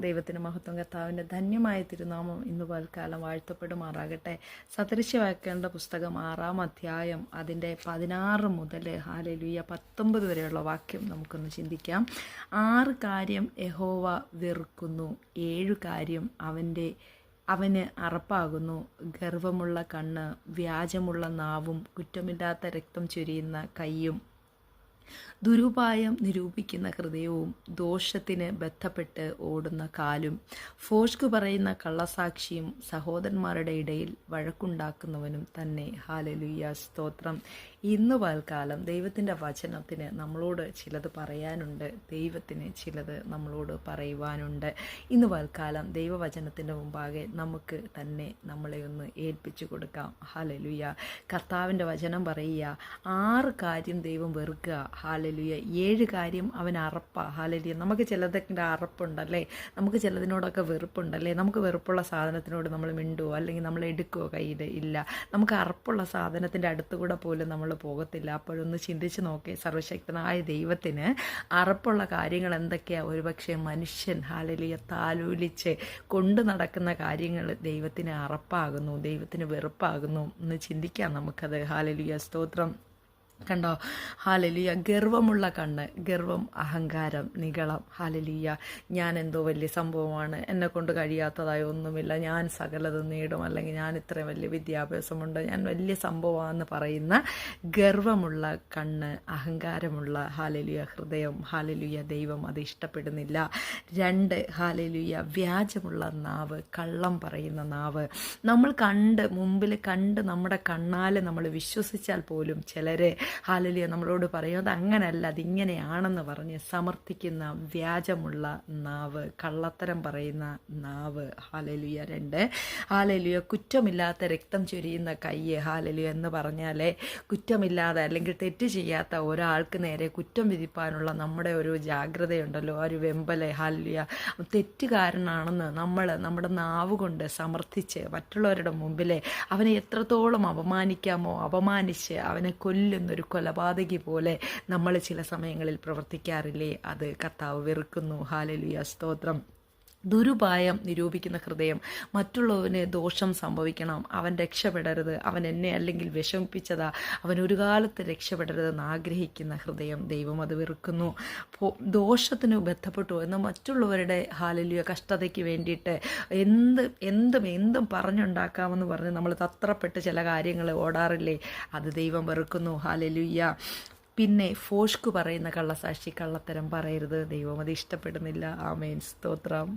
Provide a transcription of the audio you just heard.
ദൈവത്തിന് മഹത്വം. കർത്താവിൻ്റെ ധന്യമായ തിരുനാമം ഇന്ന് പൽക്കാലം വാഴ്ത്തപ്പെടുമാറാകട്ടെ. സദൃശ്യവാക്യങ്ങളുടെ പുസ്തകം 6-ാം അധ്യായം അതിൻ്റെ 16 മുതൽ ഹല്ലേലൂയ 19 വരെയുള്ള വാക്യം നമുക്കൊന്ന് ചിന്തിക്കാം. 6 കാര്യം യഹോവ വെറുക്കുന്നു, 7 കാര്യം അവന് അറപ്പാകുന്നു. ഗർവമുള്ള കണ്ണ്, വ്യാജമുള്ള നാവും, കുറ്റമില്ലാത്ത രക്തം ചൊരിയുന്ന കൈയും, ദുരുപായം നിരൂപിക്കുന്ന ഹൃദയവും, ദോഷത്തിന് ബന്ധപ്പെട്ട് ഓടുന്ന കാലും, ഫോഷ്ക് പറയുന്ന കള്ളസാക്ഷിയും, സഹോദരന്മാരുടെ ഇടയിൽ വഴക്കുണ്ടാക്കുന്നവനും തന്നെ. ഹല്ലേലൂയ, സ്തോത്രം. ഇന്ന് പൽക്കാലം ദൈവത്തിൻ്റെ വചനത്തിന് നമ്മളോട് ചിലത് പറയാനുണ്ട്, ദൈവത്തിന് ചിലത് നമ്മളോട് പറയുവാനുണ്ട്. ഇന്ന് പൽക്കാലം ദൈവവചനത്തിൻ്റെ മുമ്പാകെ നമുക്ക് തന്നെ നമ്മളെ ഒന്ന് ഏൽപ്പിച്ചു കൊടുക്കാം. ഹല്ലേലൂയ. കർത്താവിൻ്റെ വചനം പറയുക, 6 കാര്യം ദൈവം വെറുക്കുക. ഹല്ലേലൂയ. 7 കാര്യം അവൻ അറപ്പ. ഹല്ലേലൂയ. നമുക്ക് ചിലതൊക്കെ അറപ്പുണ്ടല്ലേ, നമുക്ക് ചിലതിനോടൊക്കെ വെറുപ്പുണ്ടല്ലേ. നമുക്ക് വെറുപ്പുള്ള സാധനത്തിനോട് നമ്മൾ മിണ്ടുവോ അല്ലെങ്കിൽ നമ്മൾ എടുക്കുവോ കയ്യിൽ? ഇല്ല. നമുക്ക് അറപ്പുള്ള സാധനത്തിൻ്റെ അടുത്തുകൂടെ പോലും നമ്മൾ പോകത്തില്ല. അപ്പോഴൊന്ന് ചിന്തിച്ച് നോക്കേ, സർവശക്തനായ ദൈവത്തിന് അറപ്പുള്ള കാര്യങ്ങൾ എന്തൊക്കെയാണ്? ഒരുപക്ഷെ മനുഷ്യൻ ഹല്ലേലൂയ താലോലിച്ച് കൊണ്ടു നടക്കുന്ന കാര്യങ്ങൾ ദൈവത്തിന് അറപ്പാകുന്നു, ദൈവത്തിന് വെറുപ്പാകുന്നു. ഒന്ന് ചിന്തിക്കാം നമുക്കത്. ഹല്ലേലൂയ, സ്തോത്രം. കണ്ടോ? ഹല്ലേലൂയ. ഗർവമുള്ള കണ്ണ്, ഗർവം, അഹങ്കാരം, നിഗളം. ഹല്ലേലൂയ. ഞാൻ എന്തോ വലിയ സംഭവമാണ്, എന്നെ കൊണ്ട് കഴിയാത്തതായി ഒന്നുമില്ല, ഞാൻ സകലതും നേടും, അല്ലെങ്കിൽ ഞാൻ ഇത്രയും വലിയ വിദ്യാഭ്യാസമുണ്ട്, ഞാൻ വലിയ സംഭവമാണെന്ന് പറയുന്ന ഗർവമുള്ള കണ്ണ്, അഹങ്കാരമുള്ള ഹല്ലേലൂയ ഹൃദയം. ഹല്ലേലൂയ. ദൈവം അത് ഇഷ്ടപ്പെടുന്നില്ല. 2, ഹല്ലേലൂയ, വ്യാജമുള്ള നാവ്, കള്ളം പറയുന്ന നാവ്. നമ്മൾ മുമ്പിൽ കണ്ട് നമ്മുടെ കണ്ണാൽ നമ്മൾ വിശ്വസിച്ചാൽ പോലും ചിലരെ ഹല്ലേലൂയ നമ്മളോട് പറയും അത് അങ്ങനല്ല, അതിങ്ങനെയാണെന്ന് പറഞ്ഞ് സമർത്ഥിക്കുന്ന വ്യാജമുള്ള നാവ്, കള്ളത്തരം പറയുന്ന നാവ്. ഹല്ലേലൂയ. 2, ഹല്ലേലൂയ, കുറ്റമില്ലാത്ത രക്തം ചൊരിയുന്ന കൈ. ഹല്ലേലൂയ എന്ന് പറഞ്ഞാലേ കുറ്റമില്ലാതെ അല്ലെങ്കിൽ തെറ്റ് ചെയ്യാത്ത ഒരാൾക്ക് നേരെ കുറ്റം വിധിപ്പാനുള്ള നമ്മുടെ ഒരു ജാഗ്രതയുണ്ടല്ലോ, ഒരു വെമ്പല്. ഹല്ലേലൂയ. തെറ്റുകാരനാണെന്ന് നമ്മുടെ നാവ് കൊണ്ട് സമർത്ഥിച്ച് മറ്റുള്ളവരുടെ മുമ്പിലെ അവനെ എത്രത്തോളം അപമാനിക്കാമോ അപമാനിച്ച് അവനെ കൊല്ലുന്നൊരു കൊലപാതകി പോലെ നമ്മൾ ചില സമയങ്ങളിൽ പ്രവർത്തിക്കാറില്ലേ? അത് കർത്താവ് വെറുക്കുന്നു. ഹല്ലേലൂയ, സ്തോത്രം. ദുരുപായം നിരൂപിക്കുന്ന ഹൃദയം. മറ്റുള്ളവന് ദോഷം സംഭവിക്കണം, അവൻ രക്ഷപ്പെടരുത്, അവൻ എന്നെ അല്ലെങ്കിൽ വിഷമിപ്പിച്ചതാ, അവൻ ഒരു കാലത്ത് രക്ഷപ്പെടരുതെന്ന് ആഗ്രഹിക്കുന്ന ഹൃദയം. ദൈവം അത് വെറുക്കുന്നു. ദോഷത്തിന് ബന്ധപ്പെട്ടു എന്ന് മറ്റുള്ളവരുടെ ഹല്ലേലൂയ കഷ്ടതയ്ക്ക് വേണ്ടിയിട്ട് എന്തും പറഞ്ഞുണ്ടാക്കാമെന്ന് പറഞ്ഞ് നമ്മൾ തത്രപ്പെട്ട് ചില കാര്യങ്ങൾ ഓടാറില്ലേ? അത് ദൈവം വെറുക്കുന്നു. ഹല്ലേലൂയ. പിന്നെ ഫോഷ്ക് പറയുന്ന കള്ളസാക്ഷി, കള്ളത്തരം പറയരുത്. ദൈവം അത് ഇഷ്ടപ്പെടുന്നില്ല. ആമേൻ, സ്തോത്രം.